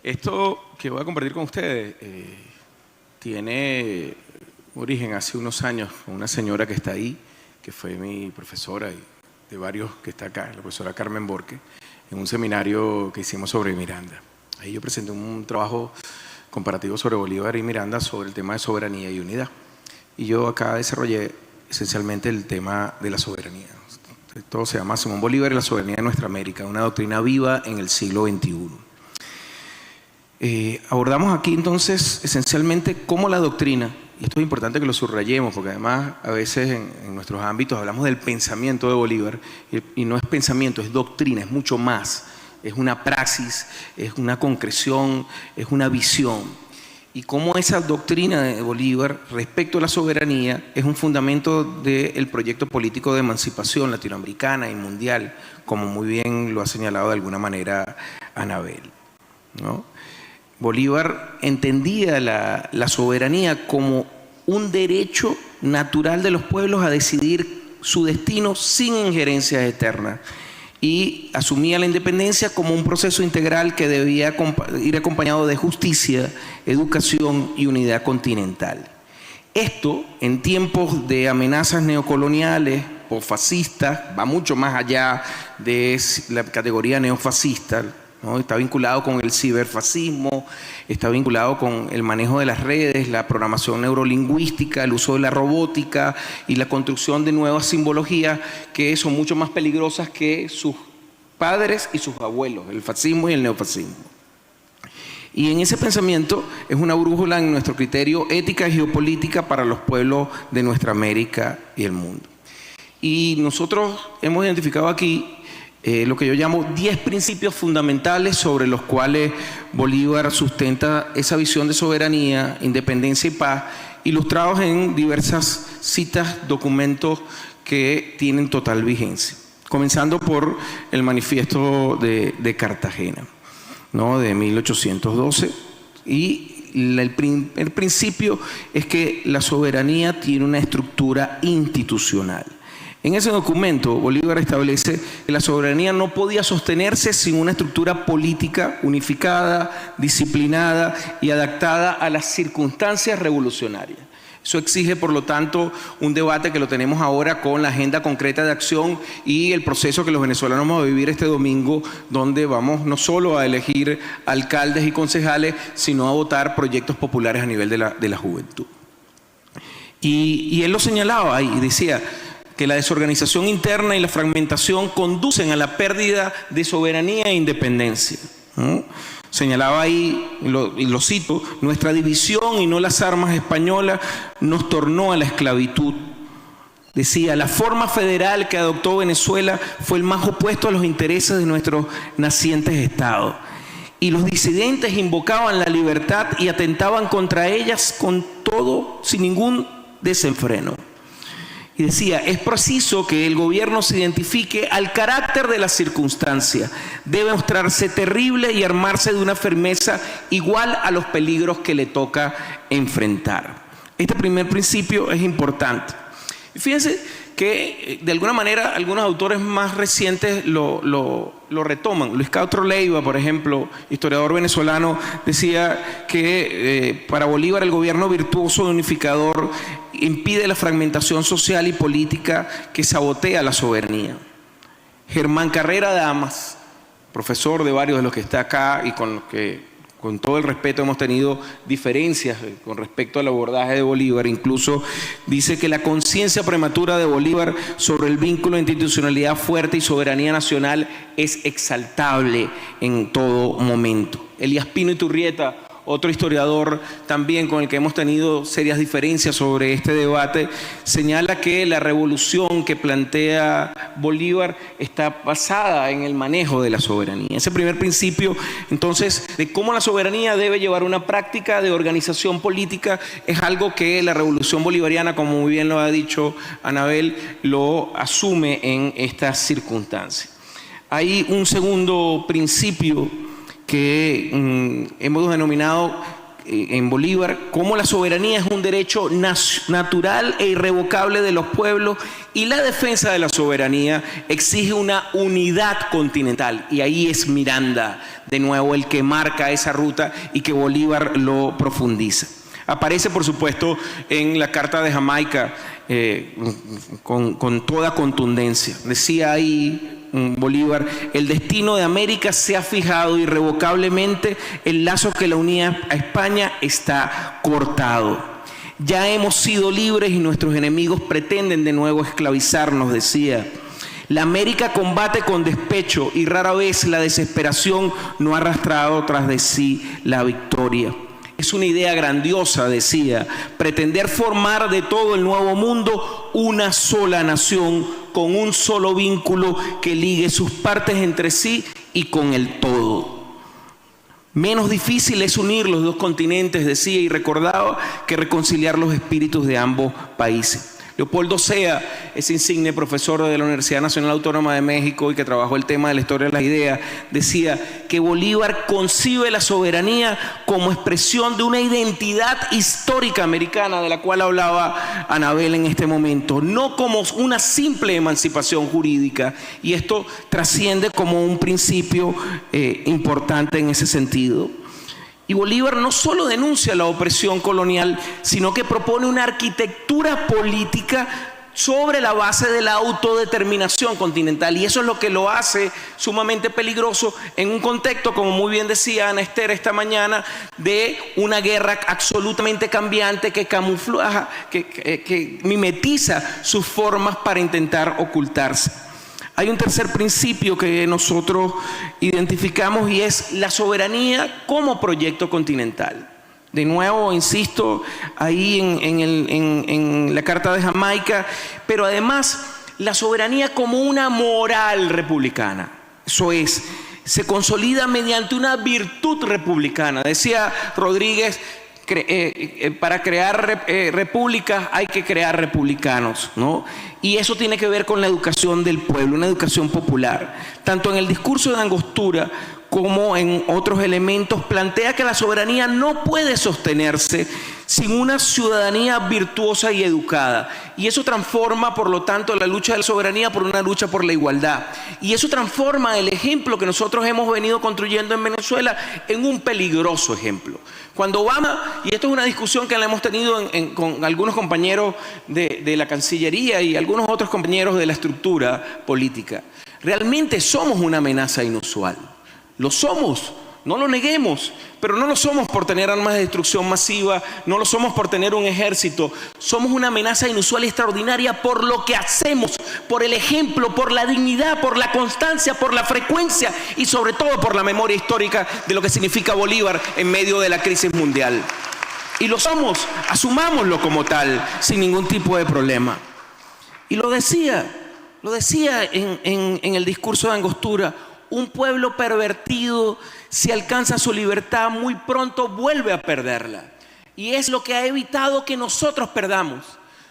Esto que voy a compartir con ustedes tiene origen hace unos años con una señora que está ahí, que fue mi profesora y de varios que está acá, la profesora Carmen Borque, en un seminario que hicimos sobre Miranda. Ahí yo presenté un trabajo comparativo sobre Bolívar y Miranda sobre el tema de soberanía y unidad. Y yo acá desarrollé esencialmente el tema de la soberanía. Todo se llama Simón Bolívar y la soberanía de nuestra América, una doctrina viva en el siglo XXI. Abordamos aquí entonces esencialmente cómo la doctrina, y esto es importante que lo subrayemos porque además a veces en nuestros ámbitos hablamos del pensamiento de Bolívar y no es pensamiento, es doctrina, es mucho más, es una praxis, es una concreción, es una visión. Y cómo esa doctrina de Bolívar respecto a la soberanía es un fundamento del proyecto político de emancipación latinoamericana y mundial, como muy bien lo ha señalado de alguna manera Anabel, ¿no? Bolívar entendía la soberanía como un derecho natural de los pueblos a decidir su destino sin injerencias externas y asumía la independencia como un proceso integral que debía ir acompañado de justicia, educación y unidad continental. Esto, en tiempos de amenazas neocoloniales o fascistas, va mucho más allá de la categoría neofascista, ¿no? Está vinculado con el ciberfascismo, está vinculado con el manejo de las redes, la programación neurolingüística, el uso de la robótica y la construcción de nuevas simbologías que son mucho más peligrosas que sus padres y sus abuelos, el fascismo y el neofascismo. Y en ese pensamiento es una brújula en nuestro criterio ética y geopolítica para los pueblos de nuestra América y el mundo. Y nosotros hemos identificado aquí lo que yo llamo 10 principios fundamentales sobre los cuales Bolívar sustenta esa visión de soberanía, independencia y paz, ilustrados en diversas citas, documentos que tienen total vigencia. Comenzando por el manifiesto de Cartagena, ¿no? De 1812. Y el primer principio es que la soberanía tiene una estructura institucional. En ese documento, Bolívar establece que la soberanía no podía sostenerse sin una estructura política unificada, disciplinada y adaptada a las circunstancias revolucionarias. Eso exige, por lo tanto, un debate que lo tenemos ahora con la agenda concreta de acción y el proceso que los venezolanos vamos a vivir este domingo, donde vamos no solo a elegir alcaldes y concejales, sino a votar proyectos populares a nivel de la juventud. Y él lo señalaba ahí y decía que la desorganización interna y la fragmentación conducen a la pérdida de soberanía e independencia, ¿no? Señalaba ahí, y lo cito, nuestra división y no las armas españolas nos tornó a la esclavitud. Decía, la forma federal que adoptó Venezuela fue el más opuesto a los intereses de nuestros nacientes estados. Y los disidentes invocaban la libertad y atentaban contra ellas con todo, sin ningún desenfreno. Y decía, es preciso que el gobierno se identifique al carácter de la circunstancia. Debe mostrarse terrible y armarse de una firmeza igual a los peligros que le toca enfrentar. Este primer principio es importante. Y fíjense que de alguna manera algunos autores más recientes lo retoman. Luis Castro Leiva, por ejemplo, historiador venezolano, decía que para Bolívar el gobierno virtuoso y unificador impide la fragmentación social y política que sabotea la soberanía. Germán Carrera Damas, profesor de varios de los que está acá y con los que con todo el respeto hemos tenido diferencias con respecto al abordaje de Bolívar, incluso dice que la conciencia prematura de Bolívar sobre el vínculo de institucionalidad fuerte y soberanía nacional es exaltable en todo momento. Elías Pino Iturrieta, otro historiador también con el que hemos tenido serias diferencias sobre este debate, señala que la revolución que plantea Bolívar está basada en el manejo de la soberanía. Ese primer principio, entonces, de cómo la soberanía debe llevar una práctica de organización política, es algo que la revolución bolivariana, como muy bien lo ha dicho Anabel, lo asume en estas circunstancias. Hay un segundo principio que hemos denominado en Bolívar, cómo la soberanía es un derecho natural e irrevocable de los pueblos y la defensa de la soberanía exige una unidad continental. Y ahí es Miranda, de nuevo, el que marca esa ruta y que Bolívar lo profundiza. Aparece, por supuesto, en la Carta de Jamaica con toda contundencia. Decía ahí Bolívar: el destino de América se ha fijado irrevocablemente, el lazo que la unía a España está cortado. Ya hemos sido libres y nuestros enemigos pretenden de nuevo esclavizarnos, decía. La América combate con despecho y rara vez la desesperación no ha arrastrado tras de sí la victoria. Es una idea grandiosa, decía, pretender formar de todo el nuevo mundo una sola nación con un solo vínculo que ligue sus partes entre sí y con el todo. Menos difícil es unir los dos continentes, decía, y recordaba, que reconciliar los espíritus de ambos países. Leopoldo Sea, ese insigne profesor de la Universidad Nacional Autónoma de México y que trabajó el tema de la historia de las ideas, decía que Bolívar concibe la soberanía como expresión de una identidad histórica americana, de la cual hablaba Anabel en este momento, no como una simple emancipación jurídica, y esto trasciende como un principio importante en ese sentido. Y Bolívar no solo denuncia la opresión colonial, sino que propone una arquitectura política sobre la base de la autodeterminación continental. Y eso es lo que lo hace sumamente peligroso en un contexto, como muy bien decía Ana Esther esta mañana, de una guerra absolutamente cambiante que camufla, que mimetiza sus formas para intentar ocultarse. Hay un tercer principio que nosotros identificamos y es la soberanía como proyecto continental. De nuevo, insisto, ahí en la Carta de Jamaica, pero además la soberanía como una moral republicana. Eso es, se consolida mediante una virtud republicana. Decía Rodríguez, para crear repúblicas hay que crear republicanos, ¿no? Y eso tiene que ver con la educación del pueblo, una educación popular. Tanto en el discurso de Angostura como en otros elementos, plantea que la soberanía no puede sostenerse sin una ciudadanía virtuosa y educada. Y eso transforma, por lo tanto, la lucha de la soberanía por una lucha por la igualdad. Y eso transforma el ejemplo que nosotros hemos venido construyendo en Venezuela en un peligroso ejemplo. Cuando Obama, y esto es una discusión que la hemos tenido con algunos compañeros de la Cancillería y algunos otros compañeros de la estructura política, realmente somos una amenaza inusual. Lo somos, no lo neguemos, pero no lo somos por tener armas de destrucción masiva, no lo somos por tener un ejército. Somos una amenaza inusual y extraordinaria por lo que hacemos, por el ejemplo, por la dignidad, por la constancia, por la frecuencia y sobre todo por la memoria histórica de lo que significa Bolívar en medio de la crisis mundial. Y lo somos, asumámoslo como tal, sin ningún tipo de problema. Y lo decía en el discurso de Angostura: un pueblo pervertido, si alcanza su libertad, muy pronto vuelve a perderla. Y es lo que ha evitado que nosotros perdamos.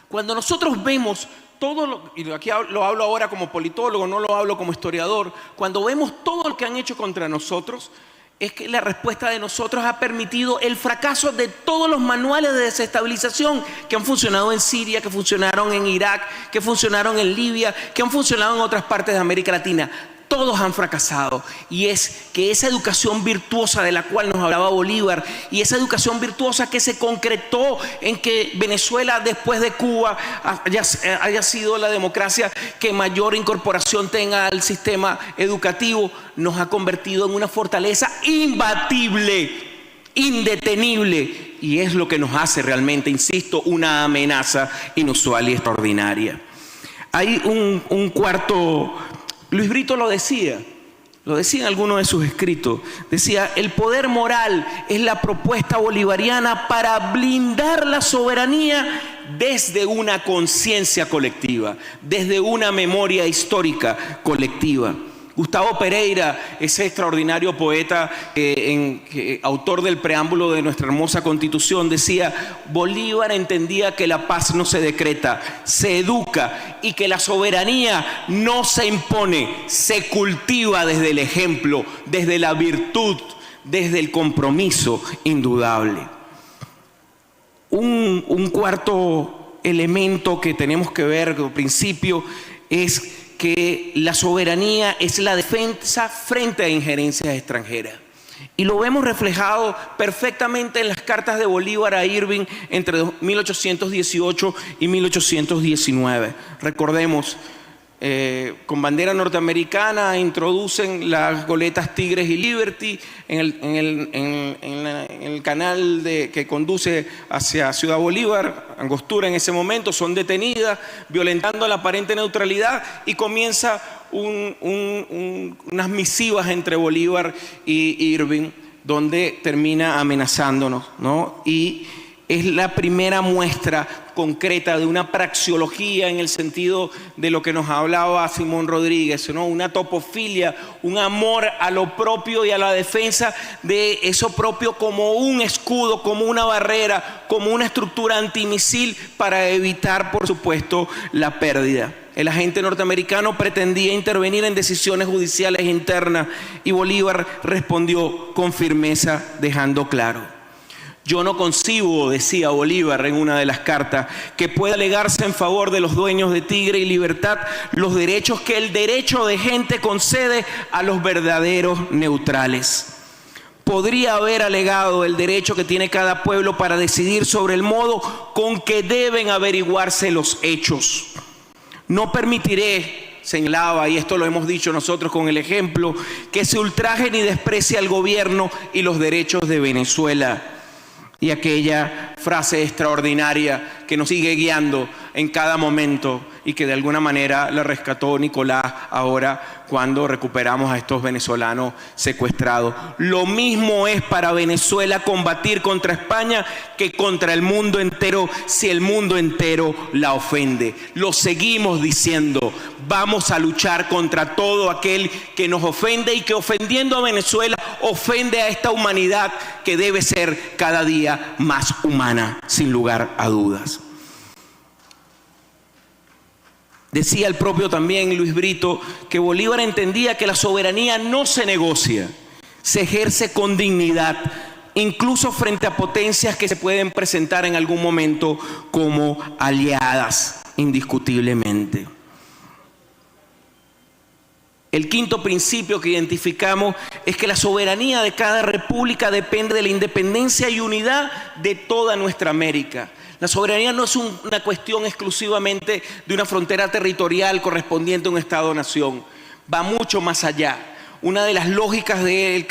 Cuando nosotros vemos todo y aquí lo hablo ahora como politólogo, no lo hablo como historiador, cuando vemos todo lo que han hecho contra nosotros, es que la respuesta de nosotros ha permitido el fracaso de todos los manuales de desestabilización que han funcionado en Siria, que funcionaron en Irak, que funcionaron en Libia, que han funcionado en otras partes de América Latina. Todos han fracasado, y es que esa educación virtuosa de la cual nos hablaba Bolívar, y esa educación virtuosa que se concretó en que Venezuela después de Cuba haya sido la democracia que mayor incorporación tenga al sistema educativo, nos ha convertido en una fortaleza imbatible, indetenible, y es lo que nos hace realmente, insisto, una amenaza inusual y extraordinaria. Hay un cuarto. Luis Brito lo decía en alguno de sus escritos, decía: el poder moral es la propuesta bolivariana para blindar la soberanía desde una conciencia colectiva, desde una memoria histórica colectiva. Gustavo Pereira, ese extraordinario poeta, autor del preámbulo de nuestra hermosa Constitución, decía: Bolívar entendía que la paz no se decreta, se educa, y que la soberanía no se impone, se cultiva desde el ejemplo, desde la virtud, desde el compromiso indudable. Un cuarto elemento que tenemos que ver al principio es que la soberanía es la defensa frente a injerencias extranjeras. Y lo vemos reflejado perfectamente en las cartas de Bolívar a Irving entre 1818 y 1819. Recordemos, con bandera norteamericana introducen las goletas Tigres y Liberty en el canal que conduce hacia Ciudad Bolívar. Angostura en ese momento son detenidas, violentando la aparente neutralidad, y comienza unas misivas entre Bolívar y Irving, donde termina amenazándonos, ¿no? Y es la primera muestra concreta de una praxeología en el sentido de lo que nos hablaba Simón Rodríguez, ¿no? Una topofilia, un amor a lo propio y a la defensa de eso propio como un escudo, como una barrera, como una estructura antimisil para evitar, por supuesto, la pérdida. El agente norteamericano pretendía intervenir en decisiones judiciales internas y Bolívar respondió con firmeza, dejando claro: yo no concibo, decía Bolívar en una de las cartas, que pueda alegarse en favor de los dueños de Tigre y Libertad los derechos que el derecho de gente concede a los verdaderos neutrales. Podría haber alegado el derecho que tiene cada pueblo para decidir sobre el modo con que deben averiguarse los hechos. No permitiré, señalaba, y esto lo hemos dicho nosotros con el ejemplo, que se ultraje ni desprecie al gobierno y los derechos de Venezuela. Y aquella frase extraordinaria que nos sigue guiando en cada momento y que de alguna manera la rescató Nicolás ahora cuando recuperamos a estos venezolanos secuestrados. Lo mismo es para Venezuela combatir contra España que contra el mundo entero si el mundo entero la ofende. Lo seguimos diciendo, vamos a luchar contra todo aquel que nos ofende y que ofendiendo a Venezuela ofende a esta humanidad que debe ser cada día más humana, sin lugar a dudas. Decía el propio también Luis Brito que Bolívar entendía que la soberanía no se negocia, se ejerce con dignidad, incluso frente a potencias que se pueden presentar en algún momento como aliadas, indiscutiblemente. El quinto principio que identificamos es que la soberanía de cada república depende de la independencia y unidad de toda nuestra América. La soberanía no es una cuestión exclusivamente de una frontera territorial correspondiente a un Estado-nación. Va mucho más allá. Una de las lógicas del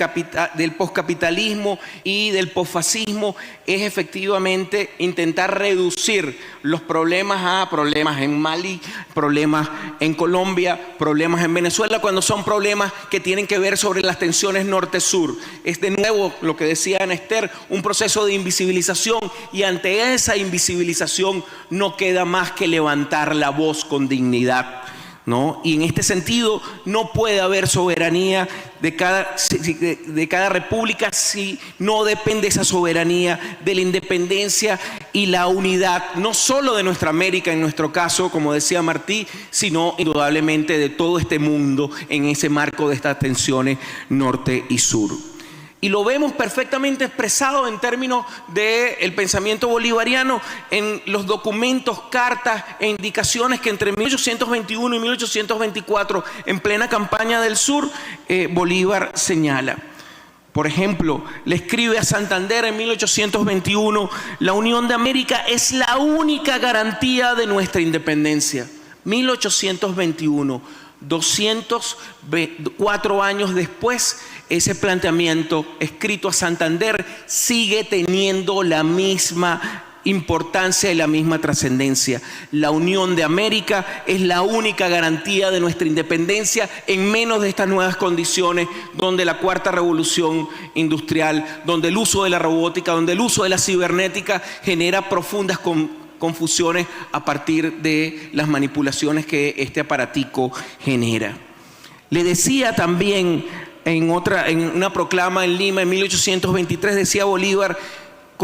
poscapitalismo y del posfascismo es efectivamente intentar reducir los problemas a problemas en Mali, problemas en Colombia, problemas en Venezuela, cuando son problemas que tienen que ver sobre las tensiones norte-sur. Es de nuevo lo que decía Ana Esther, un proceso de invisibilización, y ante esa invisibilización no queda más que levantar la voz con dignidad, ¿no? Y en este sentido no puede haber soberanía de cada república si no depende esa soberanía de la independencia y la unidad, no solo de nuestra América en nuestro caso, como decía Martí, sino indudablemente de todo este mundo en ese marco de estas tensiones norte y sur. Y lo vemos perfectamente expresado en términos del pensamiento bolivariano en los documentos, cartas e indicaciones que entre 1821 y 1824, en plena campaña del sur, Bolívar señala. Por ejemplo, le escribe a Santander en 1821, la Unión de América es la única garantía de nuestra independencia. 1821, 204 años después, ese planteamiento escrito a Santander sigue teniendo la misma importancia y la misma trascendencia. La Unión de América es la única garantía de nuestra independencia en menos de estas nuevas condiciones donde la cuarta revolución industrial, donde el uso de la robótica, donde el uso de la cibernética genera profundas confusiones a partir de las manipulaciones que este aparatico genera. Le decía también en una proclama en Lima en 1823, decía Bolívar,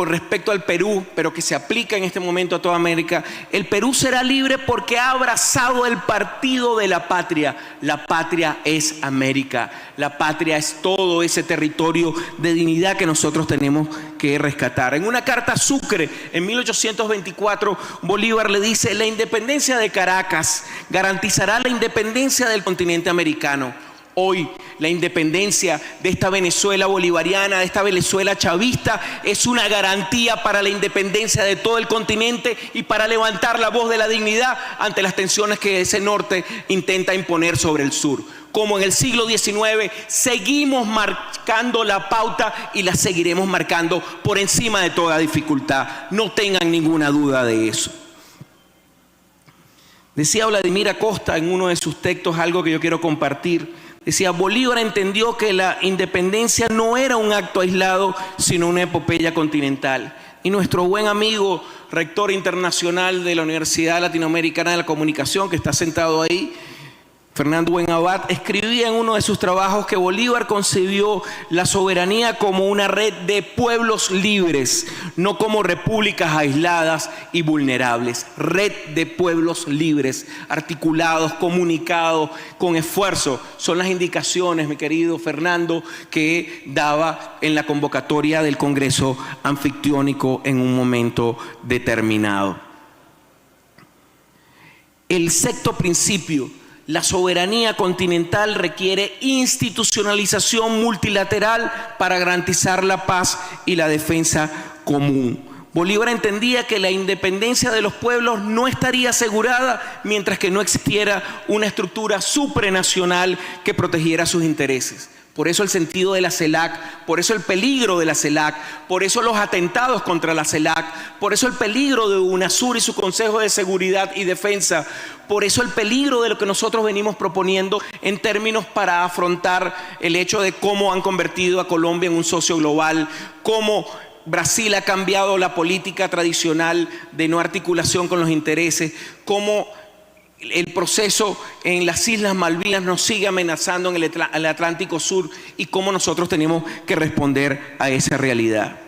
con respecto al Perú, pero que se aplica en este momento a toda América. El Perú será libre porque ha abrazado el partido de la patria. La patria es América. La patria es todo ese territorio de dignidad que nosotros tenemos que rescatar. En una carta a Sucre, en 1824, Bolívar le dice: la independencia de Caracas garantizará la independencia del continente americano. Hoy, la independencia de esta Venezuela bolivariana, de esta Venezuela chavista, es una garantía para la independencia de todo el continente y para levantar la voz de la dignidad ante las tensiones que ese norte intenta imponer sobre el sur. Como en el siglo XIX, seguimos marcando la pauta y la seguiremos marcando por encima de toda dificultad. No tengan ninguna duda de eso. Decía Vladimir Acosta en uno de sus textos algo que yo quiero compartir. Decía: Bolívar entendió que la independencia no era un acto aislado, sino una epopeya continental. Y nuestro buen amigo, rector internacional de la Universidad Latinoamericana de la Comunicación, que está sentado ahí, Fernando Buenabad, escribía en uno de sus trabajos que Bolívar concibió la soberanía como una red de pueblos libres, no como repúblicas aisladas y vulnerables. Red de pueblos libres, articulados, comunicados, con esfuerzo. Son las indicaciones, mi querido Fernando, que daba en la convocatoria del Congreso Anfictiónico en un momento determinado. El sexto principio: la soberanía continental requiere institucionalización multilateral para garantizar la paz y la defensa común. Bolívar entendía que la independencia de los pueblos no estaría asegurada mientras que no existiera una estructura supranacional que protegiera sus intereses. Por eso el sentido de la CELAC, por eso el peligro de la CELAC, por eso los atentados contra la CELAC, por eso el peligro de UNASUR y su Consejo de Seguridad y Defensa, por eso el peligro de lo que nosotros venimos proponiendo en términos para afrontar el hecho de cómo han convertido a Colombia en un socio global, cómo Brasil ha cambiado la política tradicional de no articulación con los intereses, cómo el proceso en las Islas Malvinas nos sigue amenazando en el Atlántico Sur y cómo nosotros tenemos que responder a esa realidad.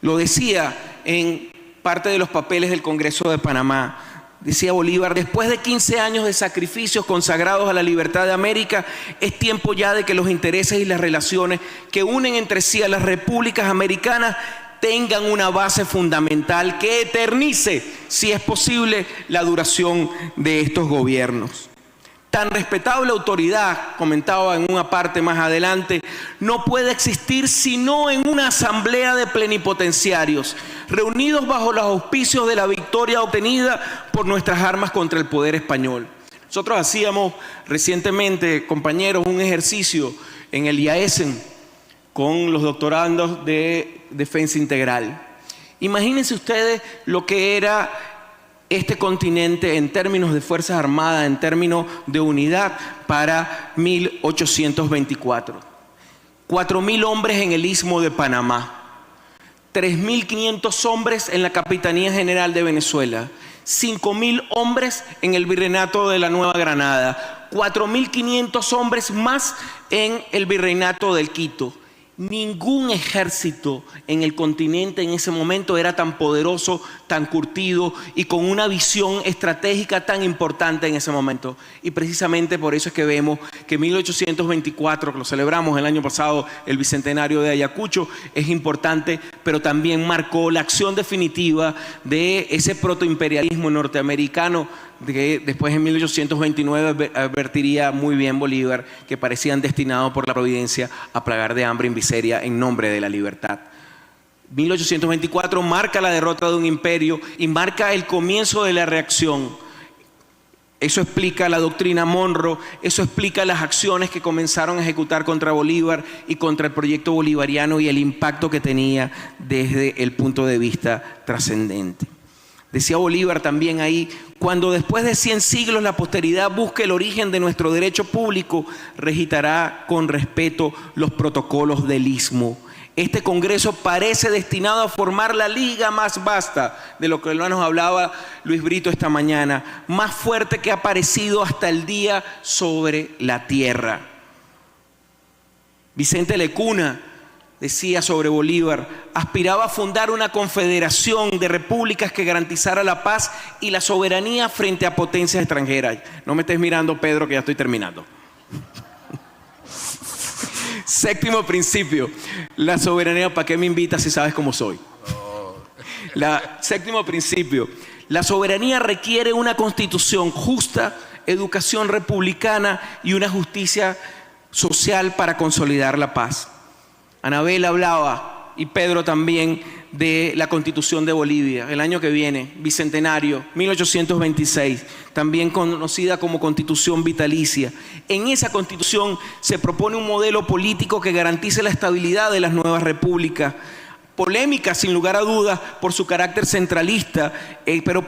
Lo decía en parte de los papeles del Congreso de Panamá. Decía Bolívar: después de 15 años de sacrificios consagrados a la libertad de América, es tiempo ya de que los intereses y las relaciones que unen entre sí a las repúblicas americanas tengan una base fundamental que eternice, si es posible, la duración de estos gobiernos. Tan respetable autoridad, comentaba en una parte más adelante, no puede existir sino en una asamblea de plenipotenciarios, reunidos bajo los auspicios de la victoria obtenida por nuestras armas contra el poder español. Nosotros hacíamos recientemente, compañeros, un ejercicio en el IAESEN con los doctorandos de Defensa Integral. Imagínense ustedes lo que era este continente en términos de Fuerzas Armadas, en términos de unidad para 1824. 4.000 hombres en el Istmo de Panamá, 3.500 hombres en la Capitanía General de Venezuela, 5.000 hombres en el Virreinato de la Nueva Granada, 4.500 hombres más en el Virreinato del Quito. Ningún ejército en el continente en ese momento era tan poderoso, tan curtido y con una visión estratégica tan importante en ese momento. Y precisamente por eso es que vemos que 1824, que lo celebramos el año pasado, el bicentenario de Ayacucho, es importante, pero también marcó la acción definitiva de ese protoimperialismo norteamericano que después en 1829 advertiría muy bien Bolívar, que parecían destinados por la providencia a plagar de hambre y miseria en nombre de la libertad. 1824 marca la derrota de un imperio y marca el comienzo de la reacción. Eso explica la doctrina Monroe, eso explica las acciones que comenzaron a ejecutar contra Bolívar y contra el proyecto bolivariano y el impacto que tenía desde el punto de vista trascendente. Decía Bolívar también ahí: cuando después de 100 siglos la posteridad busque el origen de nuestro derecho público, registrará con respeto los protocolos del Istmo. Este Congreso parece destinado a formar la liga más vasta, de lo que nos hablaba Luis Brito esta mañana, más fuerte que ha aparecido hasta el día sobre la tierra. Vicente Lecuna, decía sobre Bolívar, aspiraba a fundar una confederación de repúblicas que garantizara la paz y la soberanía frente a potencias extranjeras. No me estés mirando, Pedro, que ya estoy terminando. Séptimo principio, la soberanía. ¿Para qué me invitas si sabes cómo soy? Séptimo principio, la soberanía requiere una constitución justa, educación republicana y una justicia social para consolidar la paz. Anabel hablaba, y Pedro también, de la Constitución de Bolivia, el año que viene, bicentenario, 1826, también conocida como Constitución Vitalicia. En esa Constitución se propone un modelo político que garantice la estabilidad de las nuevas repúblicas, polémica sin lugar a dudas por su carácter centralista, pero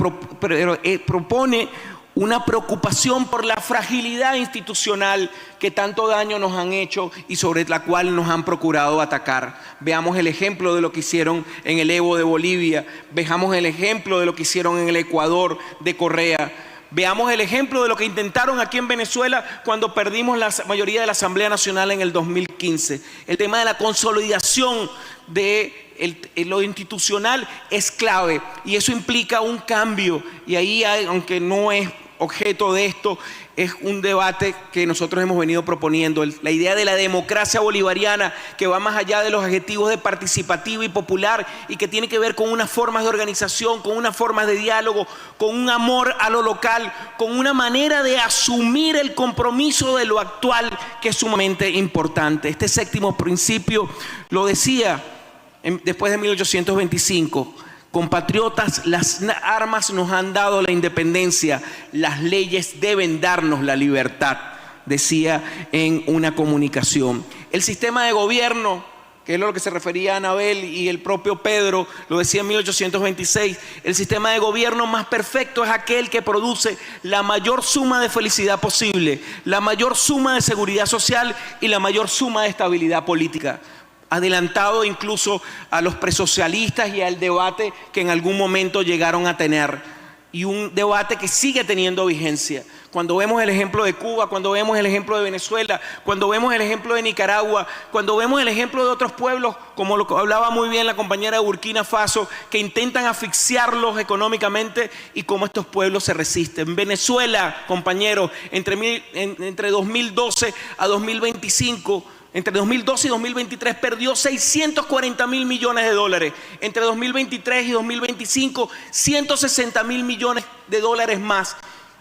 propone una preocupación por la fragilidad institucional que tanto daño nos han hecho y sobre la cual nos han procurado atacar. Veamos el ejemplo de lo que hicieron en el Evo de Bolivia, veamos el ejemplo de lo que hicieron en el Ecuador de Correa, veamos el ejemplo de lo que intentaron aquí en Venezuela cuando perdimos la mayoría de la Asamblea Nacional en el 2015. El tema de la consolidación de lo institucional es clave y eso implica un cambio, y ahí hay, aunque no es objeto de esto, es un debate que nosotros hemos venido proponiendo, la idea de la democracia bolivariana, que va más allá de los adjetivos de participativo y popular y que tiene que ver con unas formas de organización, con unas formas de diálogo, con un amor a lo local, con una manera de asumir el compromiso de lo actual, que es sumamente importante. Este séptimo principio lo decía después de 1825. Compatriotas, las armas nos han dado la independencia, las leyes deben darnos la libertad, decía en una comunicación. El sistema de gobierno, que es lo que se refería a Anabel y el propio Pedro, lo decía en 1826, el sistema de gobierno más perfecto es aquel que produce la mayor suma de felicidad posible, la mayor suma de seguridad social y la mayor suma de estabilidad política. Adelantado incluso a los presocialistas y al debate que en algún momento llegaron a tener, y un debate que sigue teniendo vigencia. Cuando vemos el ejemplo de Cuba, cuando vemos el ejemplo de Venezuela, cuando vemos el ejemplo de Nicaragua, cuando vemos el ejemplo de otros pueblos, como lo hablaba muy bien la compañera de Burkina Faso, que intentan asfixiarlos económicamente y cómo estos pueblos se resisten. Venezuela, compañeros, entre 2012 a 2025, entre 2012 y 2023 perdió 640.000 millones de dólares. Entre 2023 y 2025, 160.000 millones de dólares más.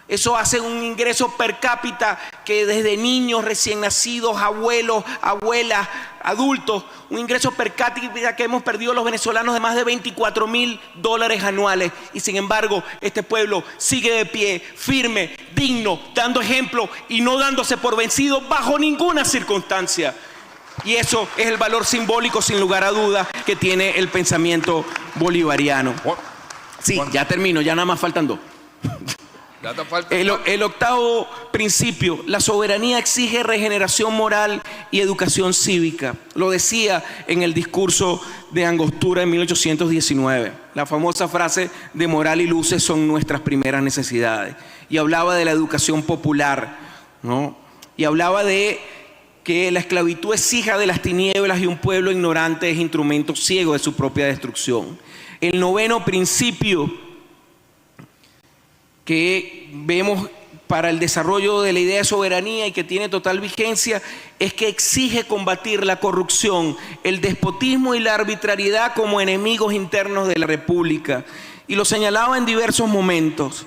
Eso hace un ingreso per cápita que desde niños, recién nacidos, abuelos, abuelas, adultos, un ingreso per cápita que hemos perdido los venezolanos de más de 24.000 dólares anuales. Y sin embargo, este pueblo sigue de pie, firme, digno, dando ejemplo y no dándose por vencido bajo ninguna circunstancia. Y eso es el valor simbólico, sin lugar a dudas, que tiene el pensamiento bolivariano. Sí, ya termino, ya nada más faltan dos. El octavo principio, la soberanía exige regeneración moral y educación cívica. Lo decía en el discurso de Angostura en 1819. La famosa frase de moral y luces son nuestras primeras necesidades. Y hablaba de la educación popular, ¿no? Y hablaba de que la esclavitud es hija de las tinieblas y un pueblo ignorante es instrumento ciego de su propia destrucción. El noveno principio que vemos para el desarrollo de la idea de soberanía y que tiene total vigencia es que exige combatir la corrupción, el despotismo y la arbitrariedad como enemigos internos de la República. Y lo señalaba en diversos momentos.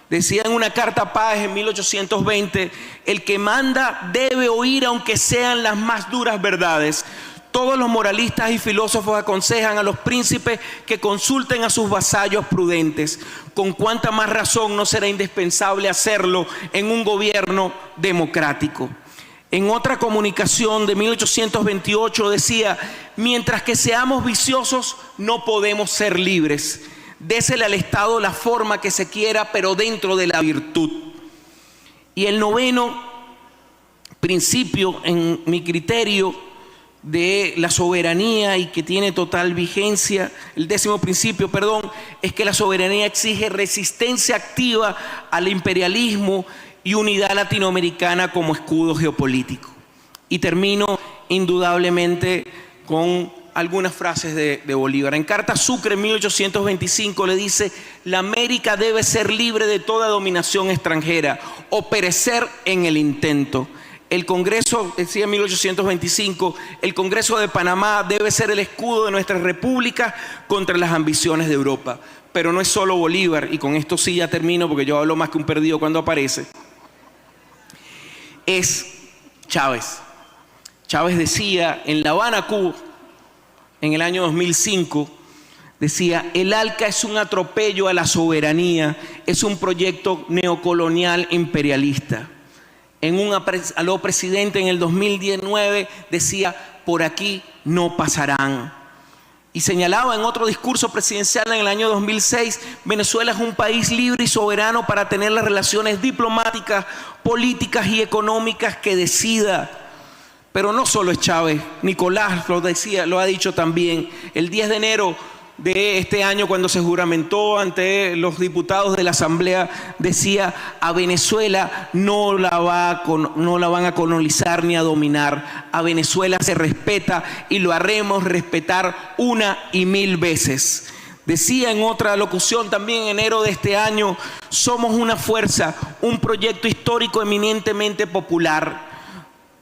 Decía en una carta Páez en 1820, el que manda debe oír aunque sean las más duras verdades. Todos los moralistas y filósofos aconsejan a los príncipes que consulten a sus vasallos prudentes. Con cuánta más razón no será indispensable hacerlo en un gobierno democrático. En otra comunicación de 1828 decía, mientras que seamos viciosos no podemos ser libres. Désele al Estado la forma que se quiera, pero dentro de la virtud. Y el noveno principio, en mi criterio, de la soberanía y que tiene total vigencia, el décimo principio, perdón, es que la soberanía exige resistencia activa al imperialismo y unidad latinoamericana como escudo geopolítico. Y termino indudablemente con algunas frases de Bolívar. En Carta Sucre en 1825 le dice: la América debe ser libre de toda dominación extranjera o perecer en el intento. El Congreso, decía en 1825, el Congreso de Panamá debe ser el escudo de nuestra república contra las ambiciones de Europa. Pero no es solo Bolívar, y con esto sí ya termino porque yo hablo más que un perdido cuando aparece. Es Chávez. Chávez decía en La Habana, Cuba, en el año 2005, decía: el ALCA es un atropello a la soberanía, es un proyecto neocolonial imperialista. En un aló presidente en el 2019 decía: por aquí no pasarán. Y señalaba en otro discurso presidencial en el año 2006, Venezuela es un país libre y soberano para tener las relaciones diplomáticas, políticas y económicas que decida. Pero no solo es Chávez, Nicolás lo decía, lo ha dicho también. El 10 de enero de este año, cuando se juramentó ante los diputados de la Asamblea, decía: a Venezuela no la van a colonizar ni a dominar. A Venezuela se respeta y lo haremos respetar una y mil veces. Decía en otra locución también en enero de este año: somos una fuerza, un proyecto histórico eminentemente popular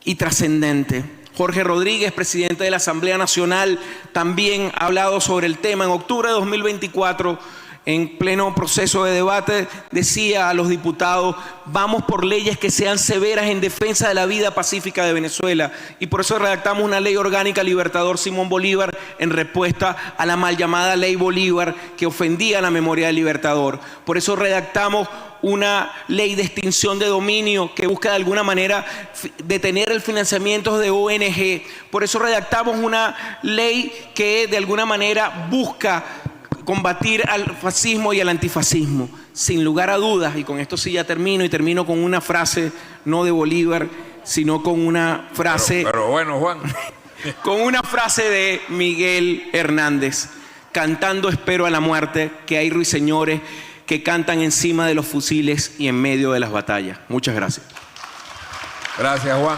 y trascendente. Jorge Rodríguez, presidente de la Asamblea Nacional, también ha hablado sobre el tema. En octubre de 2024, en pleno proceso de debate, decía a los diputados: vamos por leyes que sean severas en defensa de la vida pacífica de Venezuela. Y por eso redactamos una ley orgánica Libertador Simón Bolívar en respuesta a la mal llamada Ley Bolívar, que ofendía la memoria del Libertador. Por eso redactamos una ley de extinción de dominio que busca de alguna manera detener el financiamiento de ONG. Por eso redactamos una ley que de alguna manera busca combatir al fascismo y al antifascismo. Sin lugar a dudas, y con esto sí ya termino, y termino con una frase no de Bolívar, sino con una frase... Pero bueno, Juan. Con una frase de Miguel Hernández: cantando espero a la muerte, que hay ruiseñores que cantan encima de los fusiles y en medio de las batallas. Muchas gracias. Gracias, Juan.